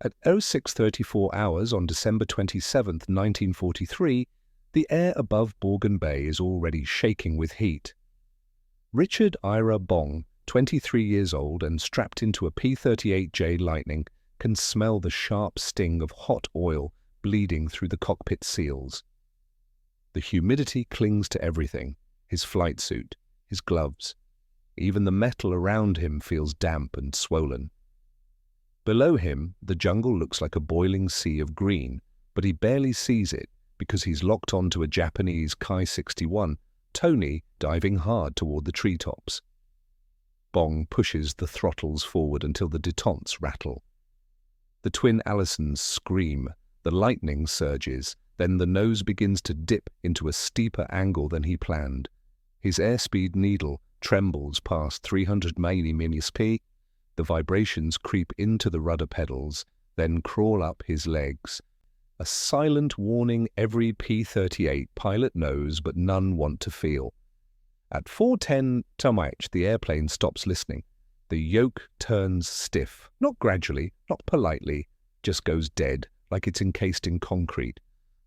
At 06:34 hours on December 27, 1943, the air above Borgen Bay is already shaking with heat. Richard Ira Bong, 23 years old and strapped into a P-38J Lightning, can smell the sharp sting of hot oil bleeding through the cockpit seals. The humidity clings to everything, his flight suit, his gloves. Even the metal around him feels damp and swollen. Below him, the jungle looks like a boiling sea of green, but he barely sees it because he's locked onto a Japanese Ki-61, Tony diving hard toward the treetops. Bong pushes the throttles forward until the detents rattle. The twin Allisons scream, the lightning surges, then the nose begins to dip into a steeper angle than he planned. His airspeed needle trembles past 300 mph. The vibrations creep into the rudder pedals, then crawl up his legs. A silent warning every P-38 pilot knows but none want to feel. At 4:10 mph, the airplane stops listening. The yoke turns stiff, not gradually, not politely, just goes dead, like it's encased in concrete.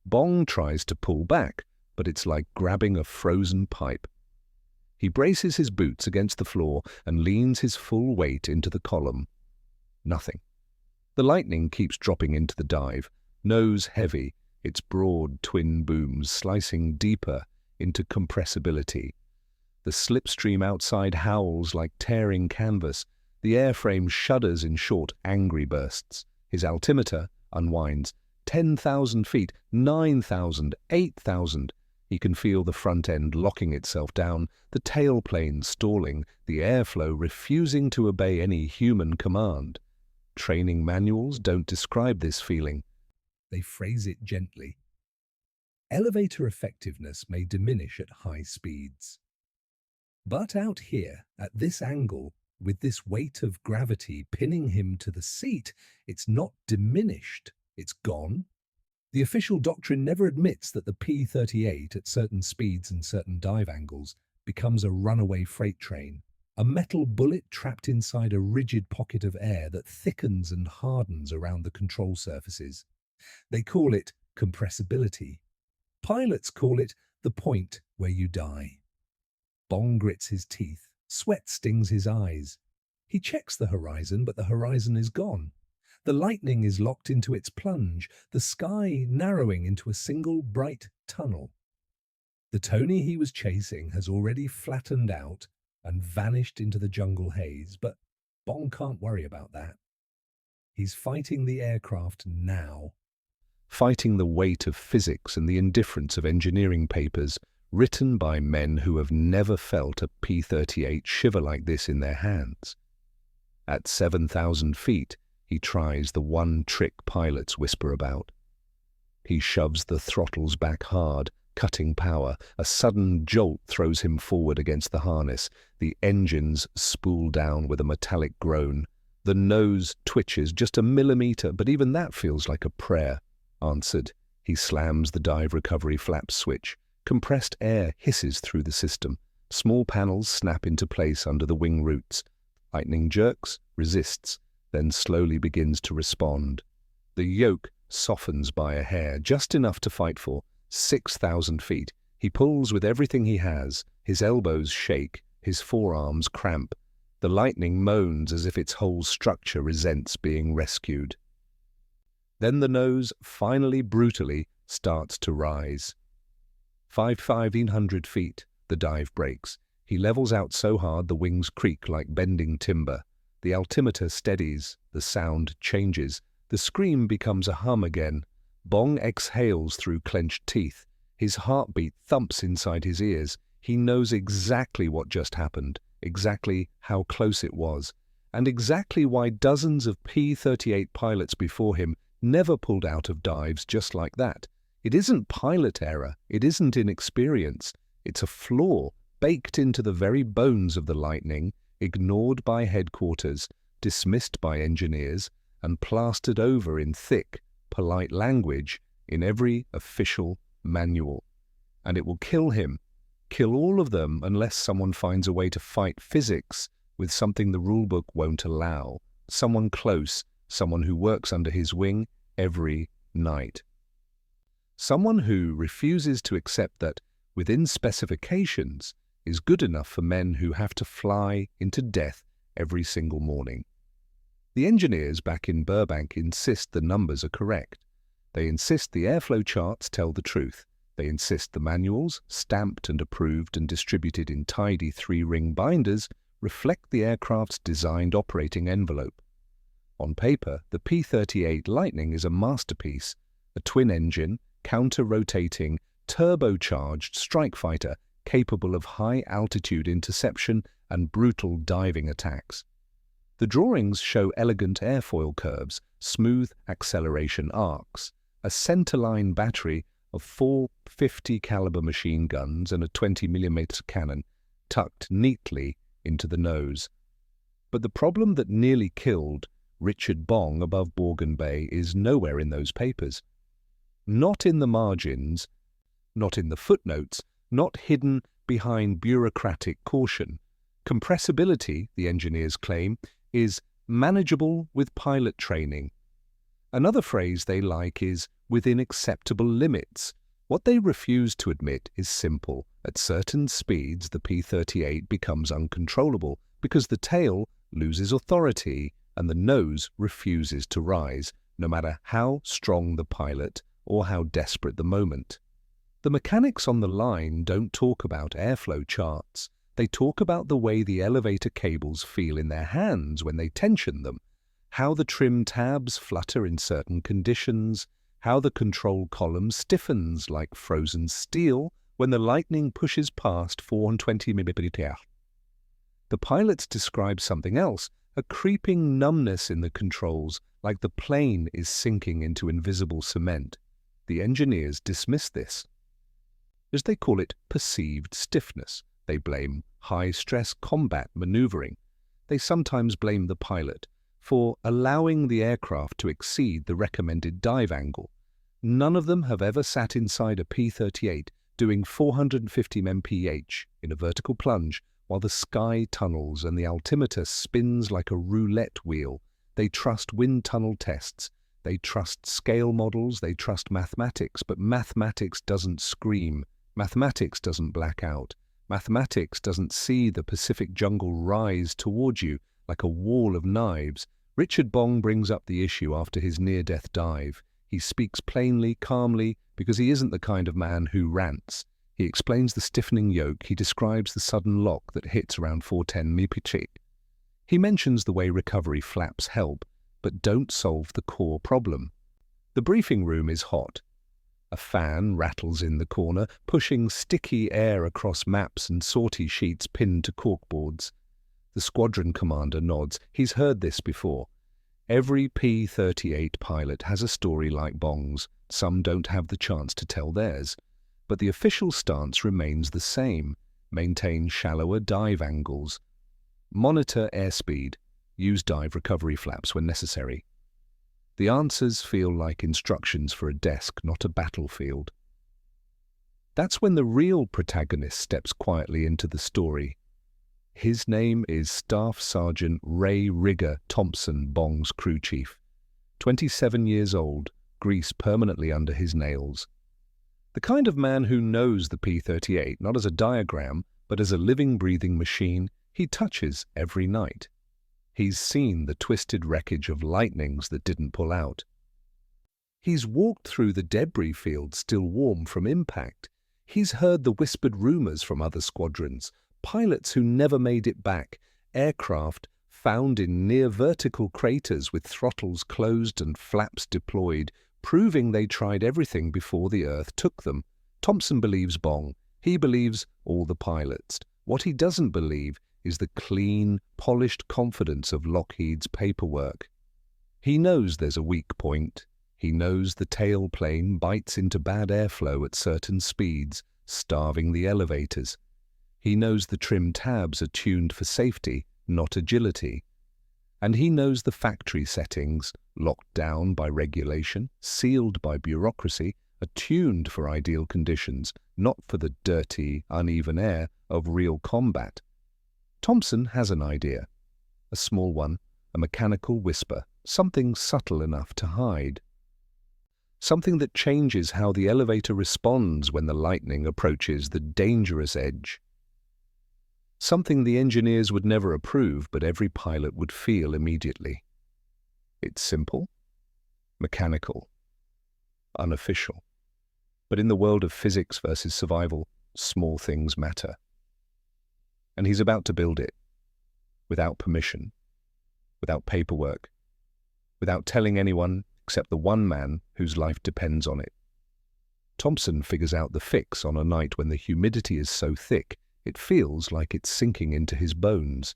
Bong tries to pull back, but it's like grabbing a frozen pipe. He braces his boots against the floor and leans his full weight into the column. Nothing. The Lightning keeps dropping into the dive, nose heavy, its broad twin booms slicing deeper into compressibility. The slipstream outside howls like tearing canvas. The airframe shudders in short, angry bursts. His altimeter unwinds. 10,000 feet, 9,000, 8,000. He can feel the front end locking itself down, the tailplane stalling, the airflow refusing to obey any human command. Training manuals don't describe this feeling. They phrase it gently. Elevator effectiveness may diminish at high speeds. But out here, at this angle, with this weight of gravity pinning him to the seat, it's not diminished, it's gone. The official doctrine never admits that the P-38 at certain speeds and certain dive angles becomes a runaway freight train, a metal bullet trapped inside a rigid pocket of air that thickens and hardens around the control surfaces. They call it compressibility. Pilots call it the point where you die. Bong grits his teeth, sweat stings his eyes. He checks the horizon, but the horizon is gone. The Lightning is locked into its plunge, the sky narrowing into a single bright tunnel. The Tony he was chasing has already flattened out and vanished into the jungle haze, but Bong can't worry about that. He's fighting the aircraft now. Fighting the weight of physics and the indifference of engineering papers written by men who have never felt a P-38 shiver like this in their hands. At 7,000 feet, he tries the one trick pilots whisper about. He shoves the throttles back hard, cutting power. A sudden jolt throws him forward against the harness. The engines spool down with a metallic groan. The nose twitches just a millimeter, but even that feels like a prayer answered. He slams the dive recovery flap switch. Compressed air hisses through the system. Small panels snap into place under the wing roots. Lightning jerks, resists, then slowly begins to respond. The yoke softens by a hair, just enough to fight for. 6,000 feet. He pulls with everything he has. His elbows shake, his forearms cramp. The Lightning moans as if its whole structure resents being rescued. Then the nose, finally brutally, starts to rise. 5,500 feet, the dive breaks. He levels out so hard the wings creak like bending timber. The altimeter steadies, the sound changes. The scream becomes a hum again. Bong exhales through clenched teeth. His heartbeat thumps inside his ears. He knows exactly what just happened, exactly how close it was, and exactly why dozens of P-38 pilots before him never pulled out of dives just like that. It isn't pilot error, it isn't inexperience. It's a flaw baked into the very bones of the Lightning, ignored by headquarters, dismissed by engineers, and plastered over in thick, polite language in every official manual. And it will kill him, kill all of them, unless someone finds a way to fight physics with something the rulebook won't allow, someone close, someone who works under his wing every night. Someone who refuses to accept that, within specifications, is good enough for men who have to fly into death every single morning. The engineers back in Burbank insist the numbers are correct. They insist the airflow charts tell the truth. They insist the manuals, stamped and approved and distributed in tidy 3-ring binders, reflect the aircraft's designed operating envelope. On paper, the P-38 Lightning is a masterpiece, a twin-engine, counter-rotating, turbocharged strike fighter capable of high-altitude interception and brutal diving attacks. The drawings show elegant airfoil curves, smooth acceleration arcs, a centerline battery of 4 50-caliber machine guns and a 20mm cannon tucked neatly into the nose. But the problem that nearly killed Richard Bong above Borgan Bay is nowhere in those papers. Not in the margins, not in the footnotes, not hidden behind bureaucratic caution. Compressibility, the engineers claim, is manageable with pilot training. Another phrase they like is within acceptable limits. What they refuse to admit is simple. At certain speeds, the P-38 becomes uncontrollable because the tail loses authority and the nose refuses to rise, no matter how strong the pilot or how desperate the moment. The mechanics on the line don't talk about airflow charts. They talk about the way the elevator cables feel in their hands when they tension them, how the trim tabs flutter in certain conditions, how the control column stiffens like frozen steel when the Lightning pushes past 420 mm. The pilots describe something else, a creeping numbness in the controls, like the plane is sinking into invisible cement. The engineers dismiss this. As they call it perceived stiffness, they blame high-stress combat maneuvering. They sometimes blame the pilot for allowing the aircraft to exceed the recommended dive angle. None of them have ever sat inside a P-38 doing 450 mph in a vertical plunge while the sky tunnels and the altimeter spins like a roulette wheel. They trust wind tunnel tests. They trust scale models. They trust mathematics. But mathematics doesn't scream. Mathematics doesn't black out. Mathematics doesn't see the Pacific jungle rise toward you like a wall of knives. Richard Bong brings up the issue after his near-death dive. He speaks plainly, calmly, because he isn't the kind of man who rants. He explains the stiffening yoke. He describes the sudden lock that hits around 410 mph. He mentions the way recovery flaps help, but don't solve the core problem. The briefing room is hot. A fan rattles in the corner, pushing sticky air across maps and sortie sheets pinned to corkboards. The squadron commander nods. He's heard this before. Every P-38 pilot has a story like Bong's. Some don't have the chance to tell theirs. But the official stance remains the same. Maintain shallower dive angles. Monitor airspeed. Use dive recovery flaps when necessary. The answers feel like instructions for a desk, not a battlefield. That's when the real protagonist steps quietly into the story. His name is Staff Sergeant Ray Rigger Thompson, Bong's crew chief. 27 years old, grease permanently under his nails. The kind of man who knows the P-38 not as a diagram, but as a living, breathing machine he touches every night. He's seen the twisted wreckage of Lightnings that didn't pull out. He's walked through the debris field still warm from impact. He's heard the whispered rumors from other squadrons, pilots who never made it back, aircraft found in near-vertical craters with throttles closed and flaps deployed, proving they tried everything before the Earth took them. Thompson believes Bong. He believes all the pilots. What he doesn't believe is the clean, polished confidence of Lockheed's paperwork. He knows there's a weak point. He knows the tailplane bites into bad airflow at certain speeds, starving the elevators. He knows the trim tabs are tuned for safety, not agility. And he knows the factory settings, locked down by regulation, sealed by bureaucracy, are tuned for ideal conditions, not for the dirty, uneven air of real combat. Thompson has an idea. A small one, a mechanical whisper, something subtle enough to hide. Something that changes how the elevator responds when the lightning approaches the dangerous edge. Something the engineers would never approve, but every pilot would feel immediately. It's simple, mechanical, unofficial. But in the world of physics versus survival, small things matter. And he's about to build it, without permission, without paperwork, without telling anyone except the one man whose life depends on it. Thompson figures out the fix on a night when the humidity is so thick it feels like it's sinking into his bones.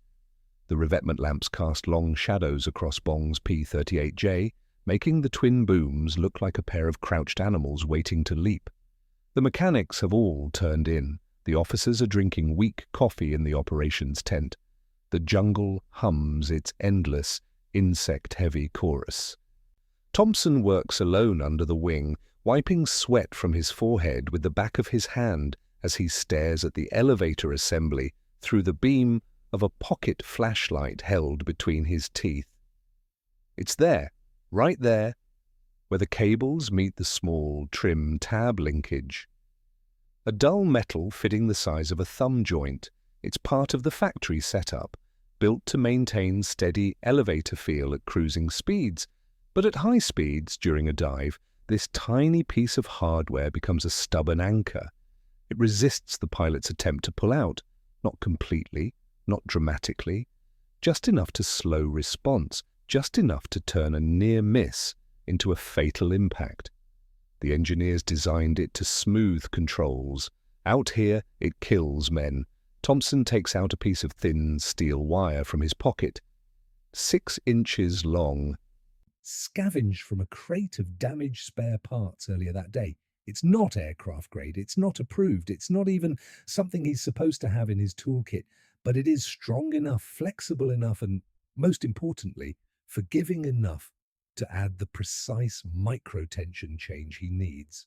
The revetment lamps cast long shadows across Bong's P-38J, making the twin booms look like a pair of crouched animals waiting to leap. The mechanics have all turned in. The officers are drinking weak coffee in the operations tent. The jungle hums its endless, insect-heavy chorus. Thompson works alone under the wing, wiping sweat from his forehead with the back of his hand as he stares at the elevator assembly through the beam of a pocket flashlight held between his teeth. It's there, right there, where the cables meet the small, trim tab linkage. A dull metal fitting the size of a thumb joint. It's part of the factory setup, built to maintain steady elevator feel at cruising speeds. But at high speeds, during a dive, this tiny piece of hardware becomes a stubborn anchor. It resists the pilot's attempt to pull out, not completely, not dramatically, just enough to slow response, just enough to turn a near miss into a fatal impact. The engineers designed it to smooth controls. Out here, it kills men. Thompson takes out a piece of thin steel wire from his pocket, 6 inches long. Scavenged from a crate of damaged spare parts earlier that day. It's not aircraft grade, it's not approved, it's not even something he's supposed to have in his toolkit, but it is strong enough, flexible enough, and most importantly, forgiving enough to add the precise micro-tension change he needs.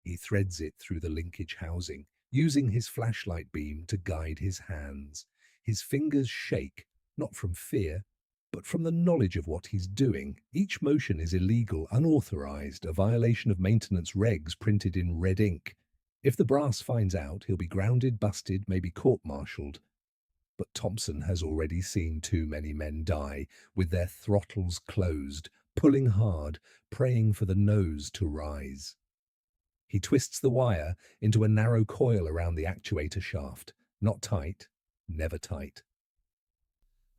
He threads it through the linkage housing, using his flashlight beam to guide his hands. His fingers shake, not from fear, but from the knowledge of what he's doing. Each motion is illegal, unauthorized, a violation of maintenance regs printed in red ink. If the brass finds out, he'll be grounded, busted, maybe court-martialed. But Thompson has already seen too many men die, with their throttles closed, pulling hard, praying for the nose to rise. He twists the wire into a narrow coil around the actuator shaft. Not tight, never tight.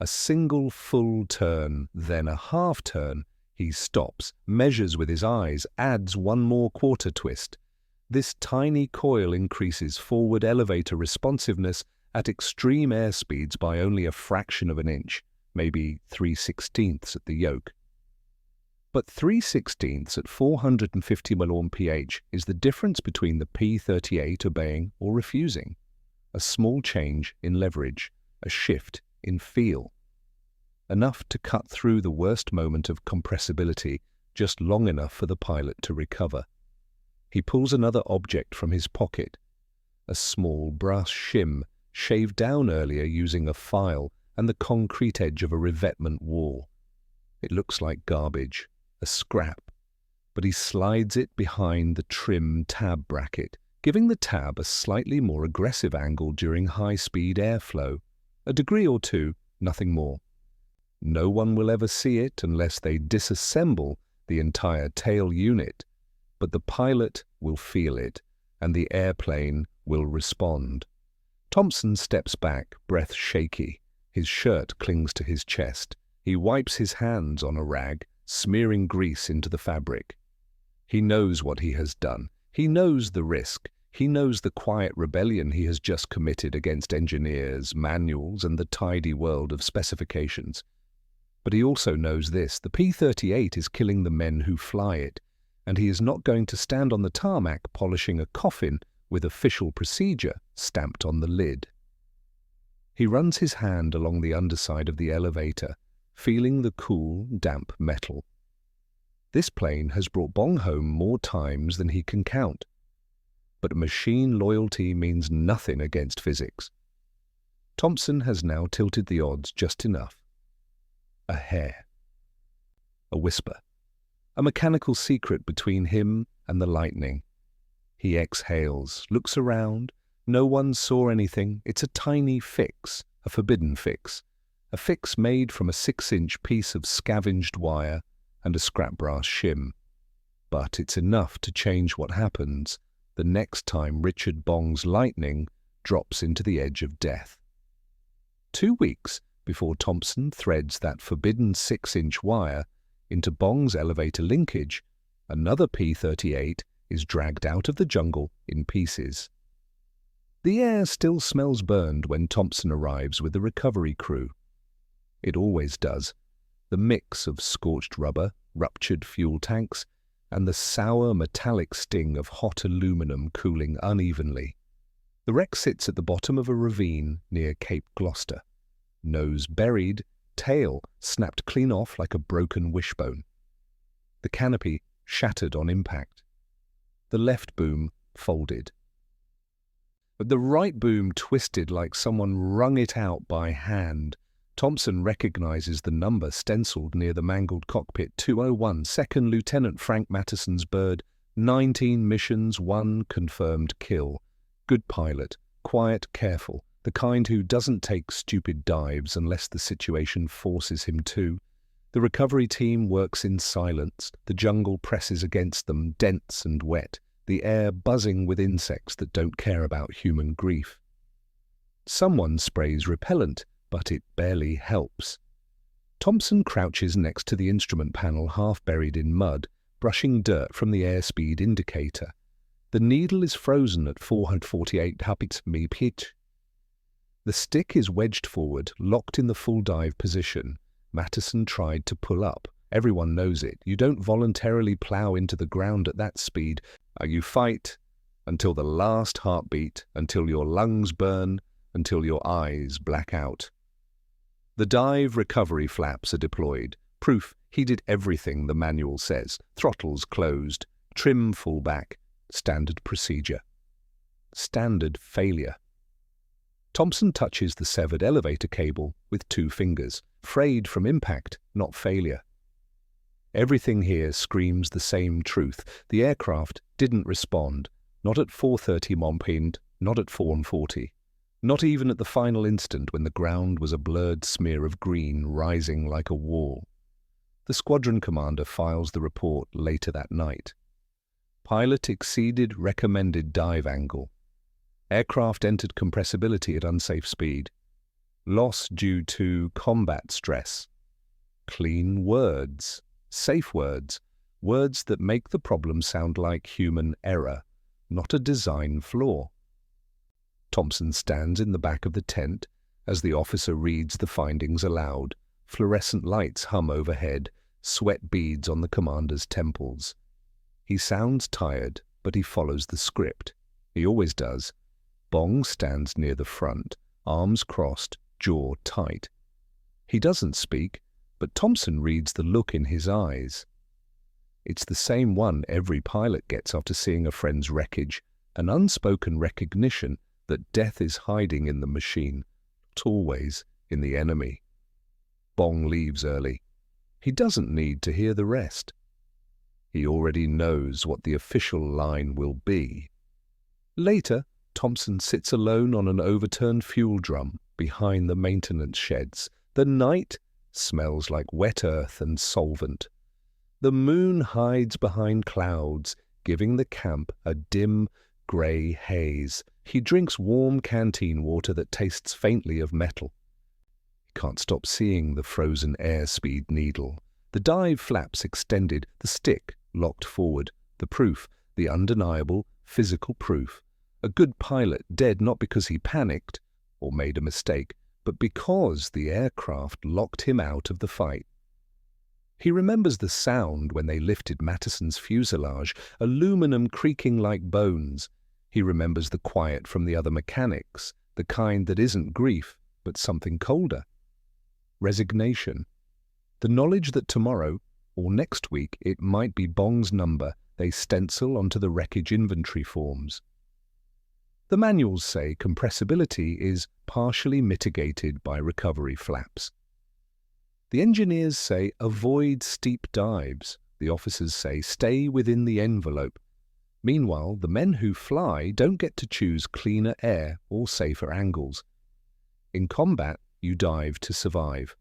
A single full turn, then a half turn. He stops, measures with his eyes, adds one more quarter twist. This tiny coil increases forward elevator responsiveness at extreme air speeds by only a fraction of an inch, maybe 3/16 at the yoke. But 3/16 at 450 mPh is the difference between the P-38 obeying or refusing. A small change in leverage, a shift in feel. Enough to cut through the worst moment of compressibility, just long enough for the pilot to recover. He pulls another object from his pocket, a small brass shim shaved down earlier using a file and the concrete edge of a revetment wall. It looks like garbage, a scrap, but he slides it behind the trim tab bracket, giving the tab a slightly more aggressive angle during high-speed airflow. A degree or two, nothing more. No one will ever see it unless they disassemble the entire tail unit, but the pilot will feel it, and the airplane will respond. Thompson steps back, breath shaky. His shirt clings to his chest. He wipes his hands on a rag, smearing grease into the fabric. He knows what he has done. He knows the risk. He knows the quiet rebellion he has just committed against engineers, manuals, and the tidy world of specifications. But he also knows this: the P-38 is killing the men who fly it, and he is not going to stand on the tarmac polishing a coffin with official procedure stamped on the lid. He runs his hand along the underside of the elevator, feeling the cool, damp metal. This plane has brought Bong home more times than he can count. But machine loyalty means nothing against physics. Thompson has now tilted the odds just enough. A hair. A whisper. A mechanical secret between him and the lightning. He exhales, looks around. No one saw anything. It's a tiny fix, a forbidden fix. A fix made from a 6-inch piece of scavenged wire and a scrap brass shim. But it's enough to change what happens the next time Richard Bong's lightning drops into the edge of death. 2 weeks before Thompson threads that forbidden 6-inch wire into Bong's elevator linkage, another P-38 is dragged out of the jungle in pieces. The air still smells burned when Thompson arrives with the recovery crew. It always does. The mix of scorched rubber, ruptured fuel tanks, and the sour metallic sting of hot aluminum cooling unevenly. The wreck sits at the bottom of a ravine near Cape Gloucester. Nose buried, tail snapped clean off like a broken wishbone. The canopy shattered on impact. The left boom folded. But the right boom twisted like someone wrung it out by hand. Thompson recognizes the number stenciled near the mangled cockpit: 201, 2nd Lieutenant Frank Mattison's bird, 19 missions, 1 confirmed kill. Good pilot, quiet, careful, the kind who doesn't take stupid dives unless the situation forces him to. The recovery team works in silence. The jungle presses against them, dense and wet, the air buzzing with insects that don't care about human grief. Someone sprays repellent, but it barely helps. Thompson crouches next to the instrument panel, half buried in mud, brushing dirt from the airspeed indicator. The needle is frozen at 448 mph. The stick is wedged forward, locked in the full dive position. Mattison tried to pull up. Everyone knows it. You don't voluntarily plow into the ground at that speed. You fight until the last heartbeat, until your lungs burn, until your eyes black out. The dive recovery flaps are deployed. Proof he did everything the manual says. Throttles closed, trim full back, standard procedure. Standard failure. Thompson touches the severed elevator cable with 2 fingers. Frayed from impact, not failure. Everything here screams the same truth. The aircraft didn't respond. Not at 4:30 Montpind, not at 4:40. Not even at the final instant when the ground was a blurred smear of green rising like a wall. The squadron commander files the report later that night. Pilot exceeded recommended dive angle. Aircraft entered compressibility at unsafe speed. Loss due to combat stress. Clean words. Safe words. Words that make the problem sound like human error, not a design flaw. Thompson stands in the back of the tent as the officer reads the findings aloud. Fluorescent lights hum overhead, sweat beads on the commander's temples. He sounds tired, but he follows the script. He always does. Bong stands near the front, arms crossed, jaw tight. He doesn't speak, but Thompson reads the look in his eyes. It's the same one every pilot gets after seeing a friend's wreckage, an unspoken recognition that death is hiding in the machine, not always in the enemy. Bong leaves early. He doesn't need to hear the rest. He already knows what the official line will be. Later, Thompson sits alone on an overturned fuel drum behind the maintenance sheds. The night smells like wet earth and solvent. The moon hides behind clouds, giving the camp a dim, grey haze. He drinks warm canteen water that tastes faintly of metal. He can't stop seeing the frozen airspeed needle. The dive flaps extended, the stick locked forward. The proof, the undeniable physical proof. A good pilot dead not because he panicked or made a mistake, but because the aircraft locked him out of the fight. He remembers the sound when they lifted Mattison's fuselage, aluminum creaking like bones. He remembers the quiet from the other mechanics, the kind that isn't grief, but something colder. Resignation. The knowledge that tomorrow, or next week, it might be Bong's number they stencil onto the wreckage inventory forms. The manuals say compressibility is partially mitigated by recovery flaps. The engineers say avoid steep dives. The officers say stay within the envelope. Meanwhile, the men who fly don't get to choose cleaner air or safer angles. In combat, you dive to survive.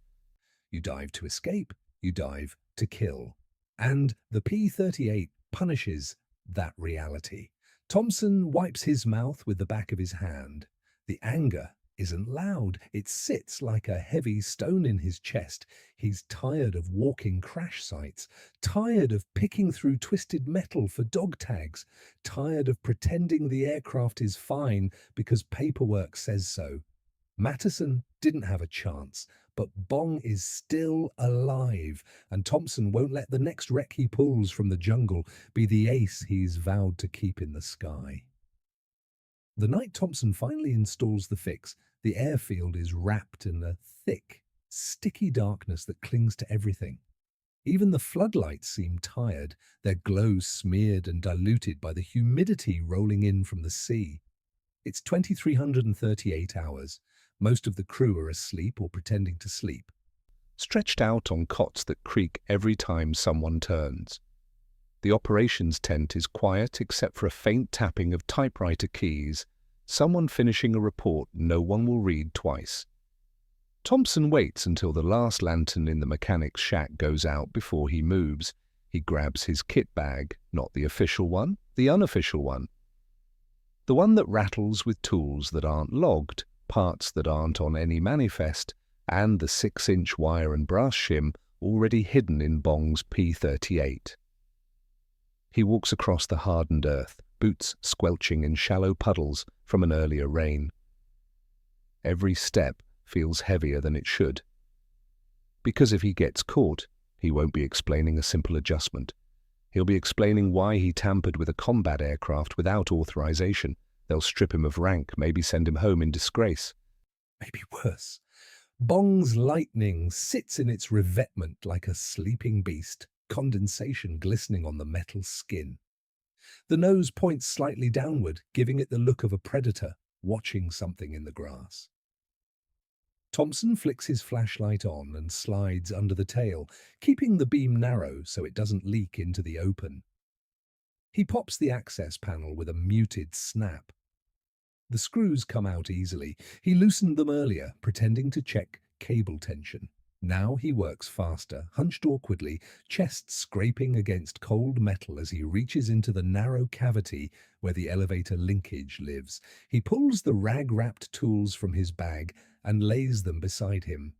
You dive to escape. You dive to kill. And the P-38 punishes that reality. Thompson wipes his mouth with the back of his hand. The anger isn't loud. It sits like a heavy stone in his chest. He's tired of walking crash sites, tired of picking through twisted metal for dog tags, tired of pretending the aircraft is fine because paperwork says so. Matteson didn't have a chance, but Bong is still alive, and Thompson won't let the next wreck he pulls from the jungle be the ace he's vowed to keep in the sky. The night Thompson finally installs the fix, the airfield is wrapped in a thick, sticky darkness that clings to everything. Even the floodlights seem tired, their glow smeared and diluted by the humidity rolling in from the sea. It's 2338 hours. Most of the crew are asleep or pretending to sleep, stretched out on cots that creak every time someone turns. The operations tent is quiet except for a faint tapping of typewriter keys, someone finishing a report no one will read twice. Thompson waits until the last lantern in the mechanic's shack goes out before he moves. He grabs his kit bag, not the official one, the unofficial one. The one that rattles with tools that aren't logged, parts that aren't on any manifest, and the 6-inch wire and brass shim already hidden in Bong's P-38. He walks across the hardened earth, boots squelching in shallow puddles from an earlier rain. Every step feels heavier than it should. Because if he gets caught, he won't be explaining a simple adjustment. He'll be explaining why he tampered with a combat aircraft without authorization. They'll strip him of rank, maybe send him home in disgrace. Maybe worse. Bong's lightning sits in its revetment like a sleeping beast, condensation glistening on the metal skin. The nose points slightly downward, giving it the look of a predator watching something in the grass. Thompson flicks his flashlight on and slides under the tail, keeping the beam narrow so it doesn't leak into the open. He pops the access panel with a muted snap. The screws come out easily. He loosened them earlier, pretending to check cable tension. Now he works faster, hunched awkwardly, chest scraping against cold metal as he reaches into the narrow cavity where the elevator linkage lives. He pulls the rag-wrapped tools from his bag and lays them beside him.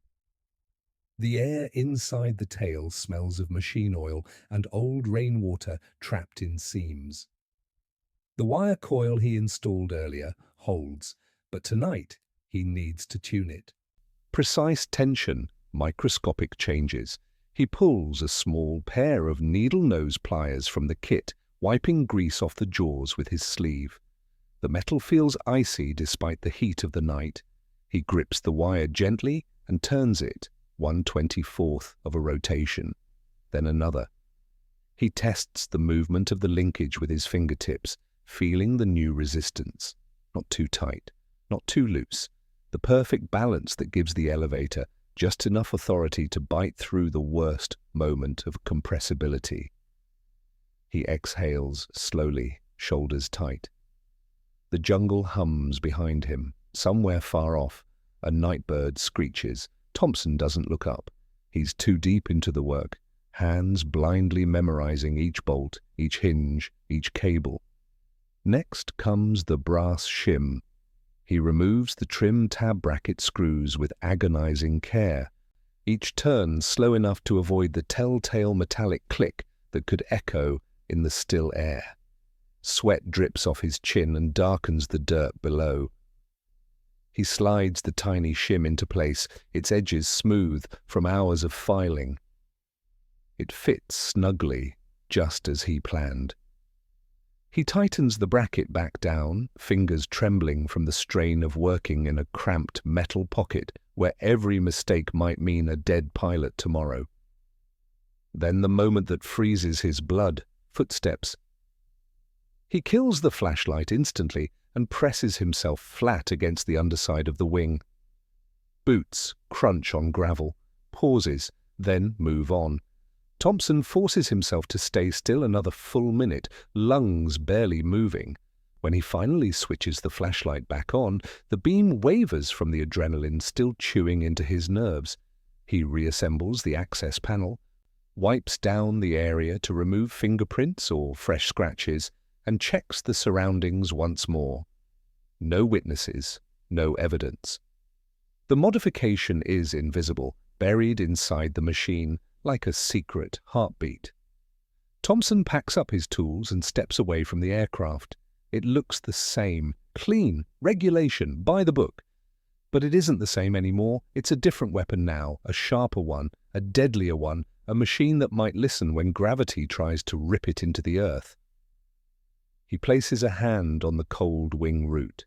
The air inside the tail smells of machine oil and old rainwater trapped in seams. The wire coil he installed earlier holds, but tonight he needs to tune it. Precise tension, microscopic changes. He pulls a small pair of needle-nose pliers from the kit, wiping grease off the jaws with his sleeve. The metal feels icy despite the heat of the night. He grips the wire gently and turns it 1/24th of a rotation, then another. He tests the movement of the linkage with his fingertips, feeling the new resistance. Not too tight, not too loose. The perfect balance that gives the elevator just enough authority to bite through the worst moment of compressibility. He exhales slowly, shoulders tight. The jungle hums behind him. Somewhere far off, a night bird screeches. Thompson doesn't look up. He's too deep into the work, hands blindly memorizing each bolt, each hinge, each cable. Next comes the brass shim. He removes the trim tab bracket screws with agonizing care, each turn slow enough to avoid the telltale metallic click that could echo in the still air. Sweat drips off his chin and darkens the dirt below. He slides the tiny shim into place, its edges smooth from hours of filing. It fits snugly, just as he planned. He tightens the bracket back down, fingers trembling from the strain of working in a cramped metal pocket where every mistake might mean a dead pilot tomorrow. Then the moment that freezes his blood, footsteps. He kills the flashlight instantly and presses himself flat against the underside of the wing. Boots crunch on gravel, pauses, then move on. Thompson forces himself to stay still another full minute, lungs barely moving. When he finally switches the flashlight back on, the beam wavers from the adrenaline still chewing into his nerves. He reassembles the access panel, wipes down the area to remove fingerprints or fresh scratches, and checks the surroundings once more. No witnesses, no evidence. The modification is invisible, buried inside the machine, like a secret heartbeat. Thompson packs up his tools and steps away from the aircraft. It looks the same, clean, regulation, by the book. But it isn't the same anymore. It's a different weapon now, a sharper one, a deadlier one, a machine that might listen when gravity tries to rip it into the earth. He places a hand on the cold wing root.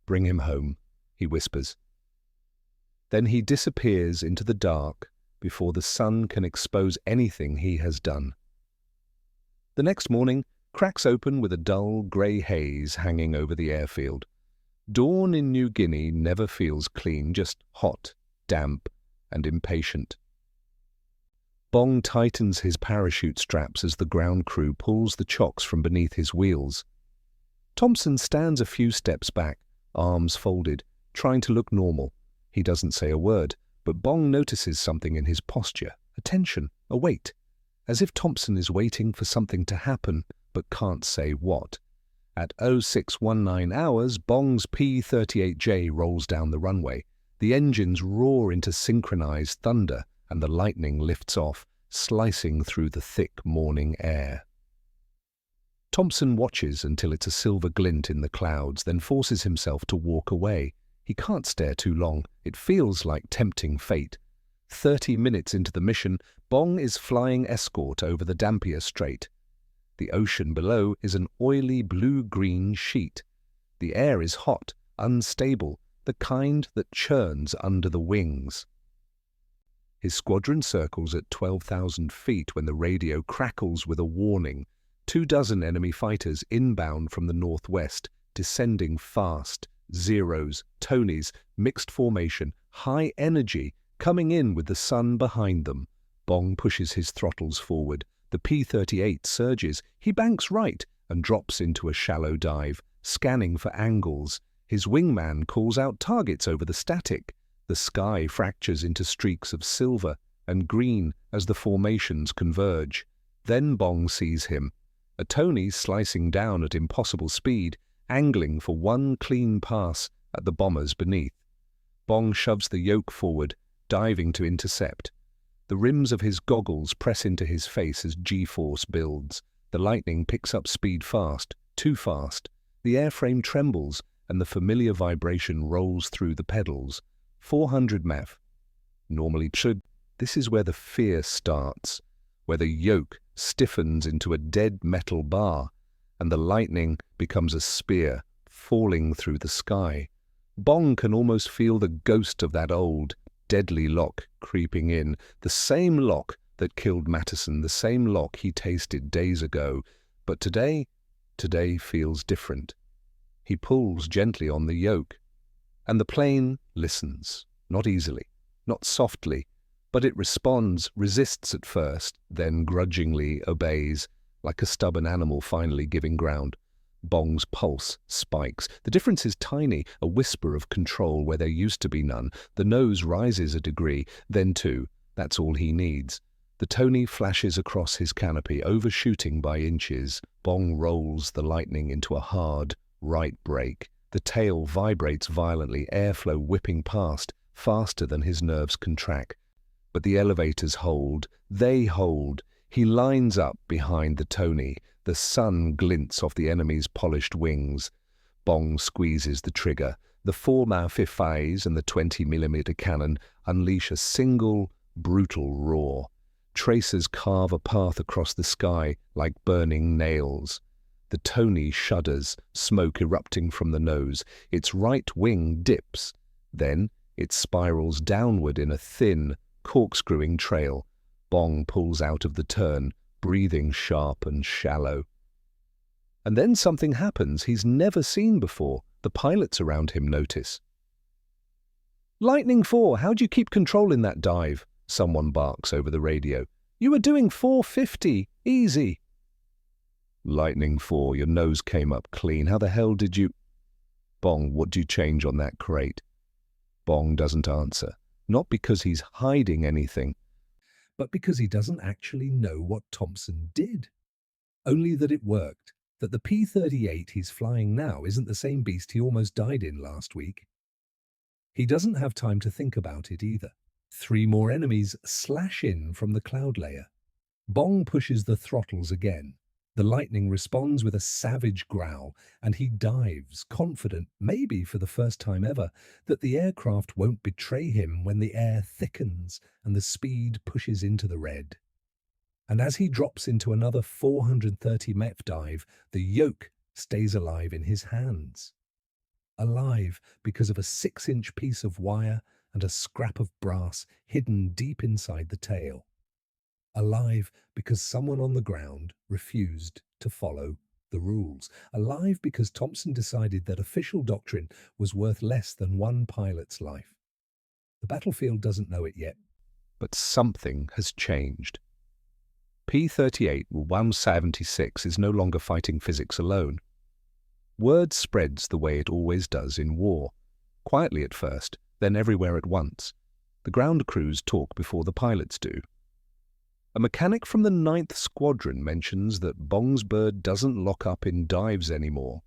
"Bring him home," he whispers. Then he disappears into the dark before the sun can expose anything he has done. The next morning cracks open with a dull grey haze hanging over the airfield. Dawn in New Guinea never feels clean, just hot, damp, and impatient. Bong tightens his parachute straps as the ground crew pulls the chocks from beneath his wheels. Thompson stands a few steps back, arms folded, trying to look normal. He doesn't say a word, but Bong notices something in his posture, a tension, a weight, as if Thompson is waiting for something to happen, but can't say what. At 0619 hours, Bong's P-38J rolls down the runway. The engines roar into synchronized thunder, and the lightning lifts off, slicing through the thick morning air. Thompson watches until it's a silver glint in the clouds, then forces himself to walk away. He can't stare too long. It feels like tempting fate. 30 minutes into the mission, Bong is flying escort over the Dampier Strait. The ocean below is an oily blue-green sheet. The air is hot, unstable, the kind that churns under the wings. His squadron circles at 12,000 feet when the radio crackles with a warning. 24 enemy fighters inbound from the northwest, descending fast. Zeros, Tonys, mixed formation, high energy, coming in with the sun behind them. Bong pushes his throttles forward. The P-38 surges. He banks right and drops into a shallow dive, scanning for angles. His wingman calls out targets over the static. The sky fractures into streaks of silver and green as the formations converge. Then Bong sees him. A Tony slicing down at impossible speed, angling for one clean pass at the bombers beneath. Bong shoves the yoke forward, diving to intercept. The rims of his goggles press into his face as G-force builds. The lightning picks up speed fast, too fast. The airframe trembles, and the familiar vibration rolls through the pedals. 400 MAF. Normally should. This is where the fear starts, where the yoke stiffens into a dead metal bar, and the lightning becomes a spear falling through the sky. Bong can almost feel the ghost of that old, deadly lock creeping in, the same lock that killed Matteson, the same lock he tasted days ago. But today feels different. He pulls gently on the yoke, and the plane listens, not easily, not softly, but it responds, resists at first, then grudgingly obeys, like a stubborn animal finally giving ground. Bong's pulse spikes. The difference is tiny, a whisper of control where there used to be none. The nose rises a degree, then two. That's all he needs. The Tony flashes across his canopy, overshooting by inches. Bong rolls the lightning into a hard right brake. The tail vibrates violently, airflow whipping past, faster than his nerves can track. But the elevators hold. They hold. He lines up behind the Tony. The sun glints off the enemy's polished wings. Bong squeezes the trigger. The 4mm and the 20mm cannon unleash a single, brutal roar. Tracers carve a path across the sky like burning nails. The Tony shudders, smoke erupting from the nose. Its right wing dips. Then it spirals downward in a thin, corkscrewing trail. Bong pulls out of the turn, breathing sharp and shallow. And then something happens he's never seen before. The pilots around him notice. "Lightning 4, how'd you keep control in that dive?" Someone barks over the radio. "You were doing 450, easy." "Lightning 4, your nose came up clean. How the hell did you—" "Bong, what do you change on that crate?" Bong doesn't answer, not because he's hiding anything, but because he doesn't actually know what Thompson did. Only that it worked, that the P-38 he's flying now isn't the same beast he almost died in last week. He doesn't have time to think about it either. 3 more enemies slash in from the cloud layer. Bong pushes the throttles again. The lightning responds with a savage growl, and he dives, confident, maybe for the first time ever, that the aircraft won't betray him when the air thickens and the speed pushes into the red. And as he drops into another 430 MEP dive, the yoke stays alive in his hands. Alive because of a 6-inch piece of wire and a scrap of brass hidden deep inside the tail. Alive because someone on the ground refused to follow the rules. Alive because Thompson decided that official doctrine was worth less than one pilot's life. The battlefield doesn't know it yet, but something has changed. P-38 176 is no longer fighting physics alone. Word spreads the way it always does in war. Quietly at first, then everywhere at once. The ground crews talk before the pilots do. A mechanic from the 9th Squadron mentions that Bong's bird doesn't lock up in dives anymore.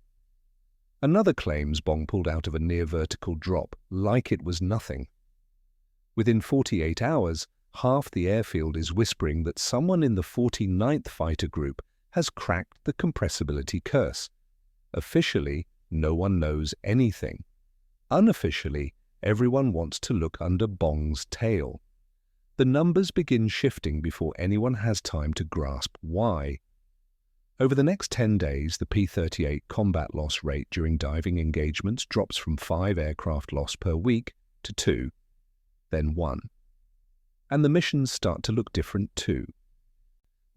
Another claims Bong pulled out of a near-vertical drop like it was nothing. Within 48 hours, half the airfield is whispering that someone in the 49th Fighter Group has cracked the compressibility curse. Officially, no one knows anything. Unofficially, everyone wants to look under Bong's tail. The numbers begin shifting before anyone has time to grasp why. Over the next 10 days, the P-38 combat loss rate during diving engagements drops from 5 aircraft loss per week to 2, then 1. And the missions start to look different too.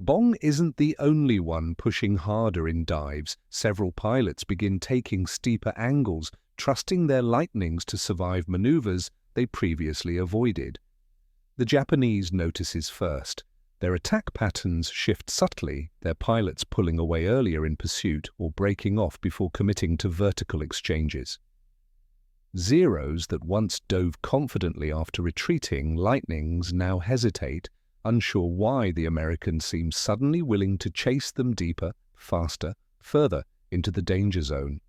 Bong isn't the only one pushing harder in dives. Several pilots begin taking steeper angles, trusting their lightnings to survive maneuvers they previously avoided. The Japanese notices first. Their attack patterns shift subtly, their pilots pulling away earlier in pursuit or breaking off before committing to vertical exchanges. Zeros that once dove confidently after retreating, lightnings now hesitate, unsure why the Americans seem suddenly willing to chase them deeper, faster, further into the danger zone.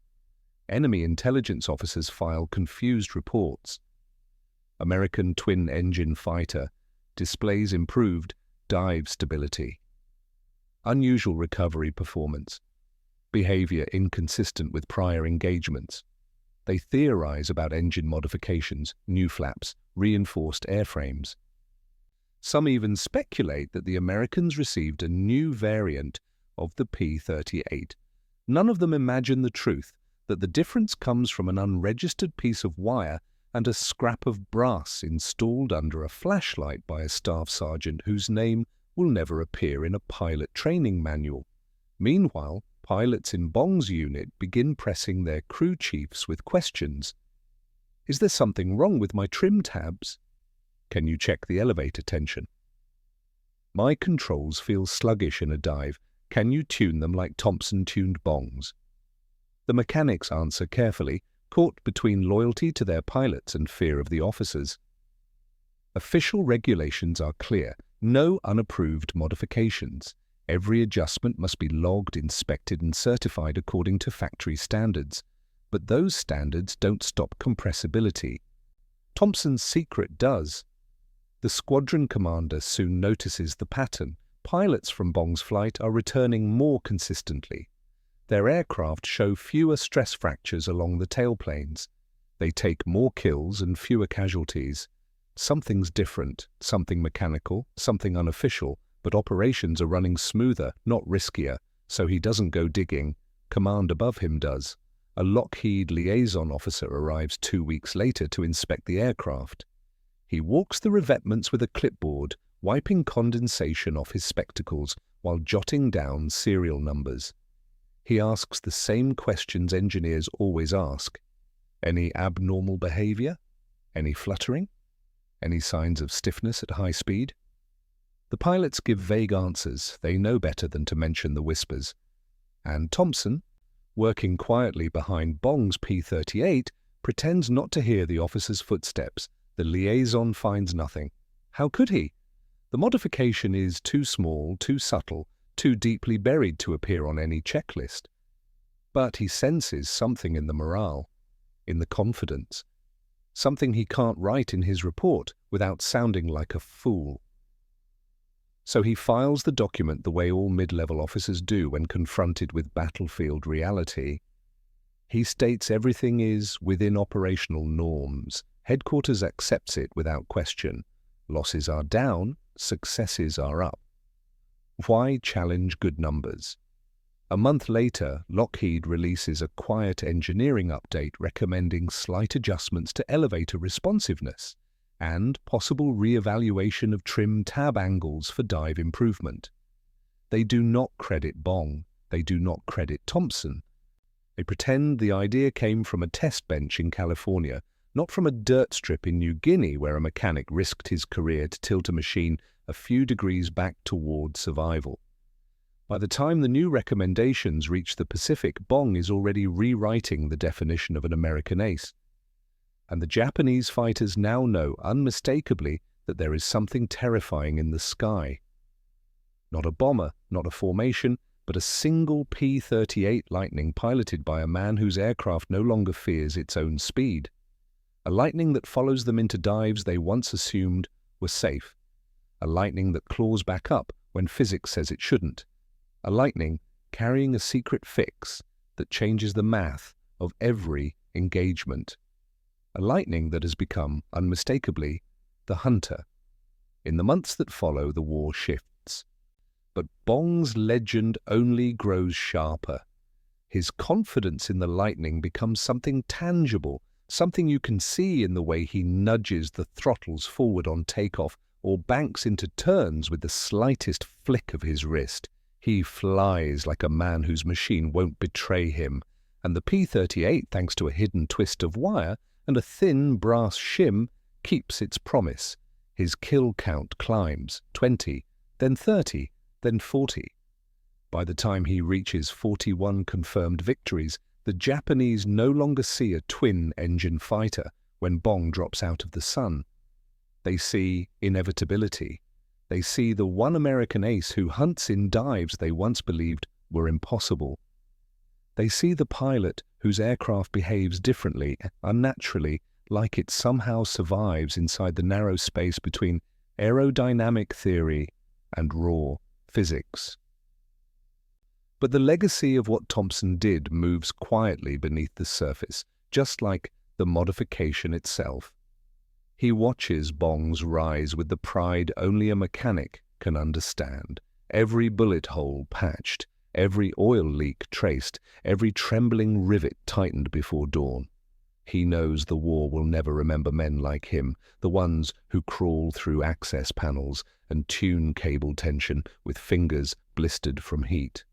Enemy intelligence officers file confused reports. American twin-engine fighter displays improved dive stability. Unusual recovery performance. Behavior inconsistent with prior engagements. They theorize about engine modifications, new flaps, reinforced airframes. Some even speculate that the Americans received a new variant of the P-38. None of them imagine the truth, that the difference comes from an unregistered piece of wire and a scrap of brass installed under a flashlight by a staff sergeant whose name will never appear in a pilot training manual. Meanwhile, pilots in Bong's unit begin pressing their crew chiefs with questions. Is there something wrong with my trim tabs? Can you check the elevator tension? My controls feel sluggish in a dive. Can you tune them like Thompson tuned Bong's? The mechanics answer carefully, caught between loyalty to their pilots and fear of the officers. Official regulations are clear. No unapproved modifications. Every adjustment must be logged, inspected and certified according to factory standards. But those standards don't stop compressibility. Thompson's secret does. The squadron commander soon notices the pattern. Pilots from Bong's flight are returning more consistently. Their aircraft show fewer stress fractures along the tailplanes. They take more kills and fewer casualties. Something's different, something mechanical, something unofficial, but operations are running smoother, not riskier, so he doesn't go digging. Command above him does. A Lockheed liaison officer arrives 2 weeks later to inspect the aircraft. He walks the revetments with a clipboard, wiping condensation off his spectacles while jotting down serial numbers. He asks the same questions engineers always ask. Any abnormal behavior? Any fluttering? Any signs of stiffness at high speed? The pilots give vague answers. They know better than to mention the whispers. And Thompson, working quietly behind Bong's P-38, pretends not to hear the officer's footsteps. The liaison finds nothing. How could he? The modification is too small, too subtle, too deeply buried to appear on any checklist. But he senses something in the morale, in the confidence, something he can't write in his report without sounding like a fool. So he files the document the way all mid-level officers do when confronted with battlefield reality. He states everything is within operational norms. Headquarters accepts it without question. Losses are down, successes are up. Why challenge good numbers? A month later, Lockheed releases a quiet engineering update recommending slight adjustments to elevator responsiveness and possible re-evaluation of trim tab angles for dive improvement. They do not credit Bong. They do not credit Thompson. They pretend the idea came from a test bench in California, not from a dirt strip in New Guinea where a mechanic risked his career to tilt a machine a few degrees back toward survival. By the time the new recommendations reach the Pacific, Bong is already rewriting the definition of an American ace. And the Japanese fighters now know unmistakably that there is something terrifying in the sky. Not a bomber, not a formation, but a single P-38 Lightning piloted by a man whose aircraft no longer fears its own speed. A Lightning that follows them into dives they once assumed were safe. A Lightning that claws back up when physics says it shouldn't. A Lightning carrying a secret fix that changes the math of every engagement. A Lightning that has become, unmistakably, the hunter. In the months that follow, the war shifts. But Bong's legend only grows sharper. His confidence in the Lightning becomes something tangible, something you can see in the way he nudges the throttles forward on takeoff or banks into turns with the slightest flick of his wrist. He flies like a man whose machine won't betray him, and the P-38, thanks to a hidden twist of wire and a thin brass shim, keeps its promise. His kill count climbs, 20, then 30, then 40. By the time he reaches 41 confirmed victories, the Japanese no longer see a twin-engine fighter when Bong drops out of the sun. They see inevitability. They see the one American ace who hunts in dives they once believed were impossible. They see the pilot whose aircraft behaves differently, unnaturally, like it somehow survives inside the narrow space between aerodynamic theory and raw physics. But the legacy of what Thompson did moves quietly beneath the surface, just like the modification itself. He watches Bong's rise with the pride only a mechanic can understand. Every bullet hole patched, every oil leak traced, every trembling rivet tightened before dawn. He knows the war will never remember men like him, the ones who crawl through access panels and tune cable tension with fingers blistered from heat.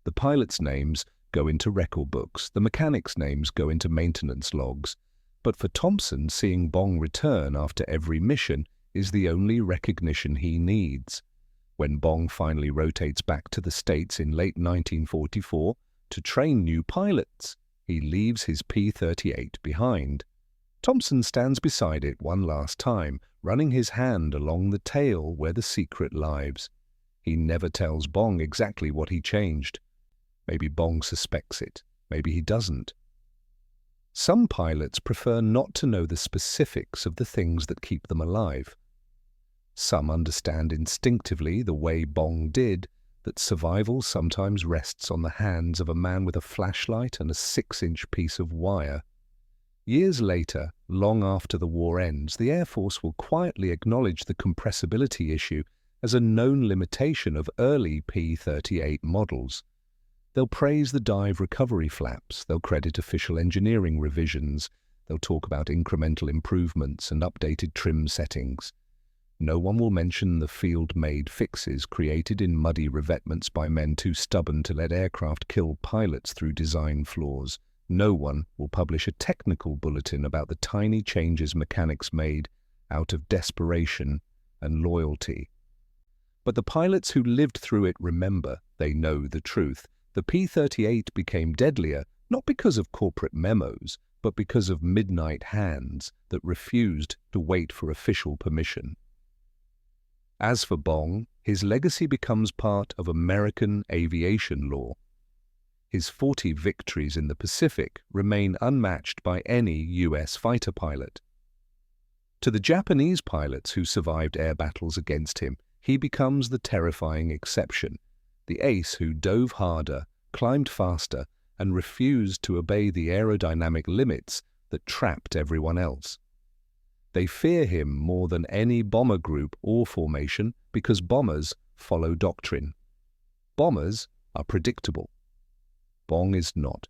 The pilots' names go into record books, the mechanics' names go into maintenance logs. But for Thompson, seeing Bong return after every mission is the only recognition he needs. When Bong finally rotates back to the States in late 1944 to train new pilots, he leaves his P-38 behind. Thompson stands beside it one last time, running his hand along the tail where the secret lies. He never tells Bong exactly what he changed. Maybe Bong suspects it, maybe he doesn't. Some pilots prefer not to know the specifics of the things that keep them alive. Some understand instinctively, the way Bong did, that survival sometimes rests on the hands of a man with a flashlight and a 6-inch piece of wire. Years later, long after the war ends, the Air Force will quietly acknowledge the compressibility issue as a known limitation of early P-38 models. They'll praise the dive recovery flaps, they'll credit official engineering revisions, they'll talk about incremental improvements and updated trim settings. No one will mention the field-made fixes created in muddy revetments by men too stubborn to let aircraft kill pilots through design flaws. No one will publish a technical bulletin about the tiny changes mechanics made out of desperation and loyalty. But the pilots who lived through it remember, they know the truth. The P-38 became deadlier not because of corporate memos, but because of midnight hands that refused to wait for official permission. As for Bong, his legacy becomes part of American aviation law. His 40 victories in the Pacific remain unmatched by any US fighter pilot. To the Japanese pilots who survived air battles against him, he becomes the terrifying exception, the ace who dove harder, climbed faster, and refused to obey the aerodynamic limits that trapped everyone else. They fear him more than any bomber group or formation because bombers follow doctrine. Bombers are predictable. Bong is not.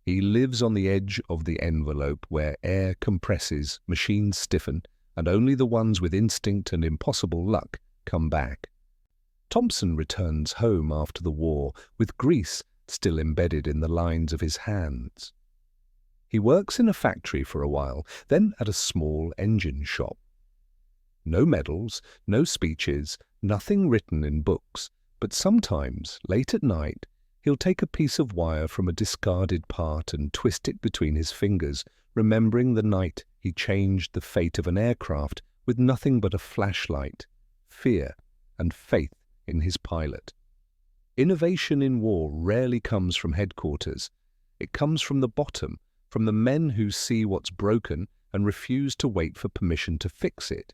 He lives on the edge of the envelope where air compresses, machines stiffen, and only the ones with instinct and impossible luck come back. Thompson returns home after the war with grease still embedded in the lines of his hands. He works in a factory for a while, then at a small engine shop. No medals, no speeches, nothing written in books, but sometimes, late at night, he'll take a piece of wire from a discarded part and twist it between his fingers, remembering the night he changed the fate of an aircraft with nothing but a flashlight, fear, and faith in his pilot. Innovation in war rarely comes from headquarters. It comes from the bottom, from the men who see what's broken and refuse to wait for permission to fix it.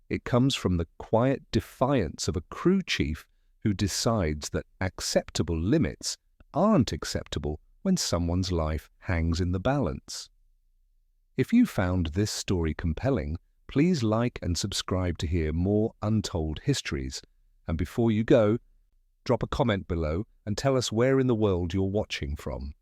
It comes from the quiet defiance of a crew chief who decides that acceptable limits aren't acceptable when someone's life hangs in the balance. If you found this story compelling, please like and subscribe to hear more untold histories. And before you go, drop a comment below and tell us where in the world you're watching from.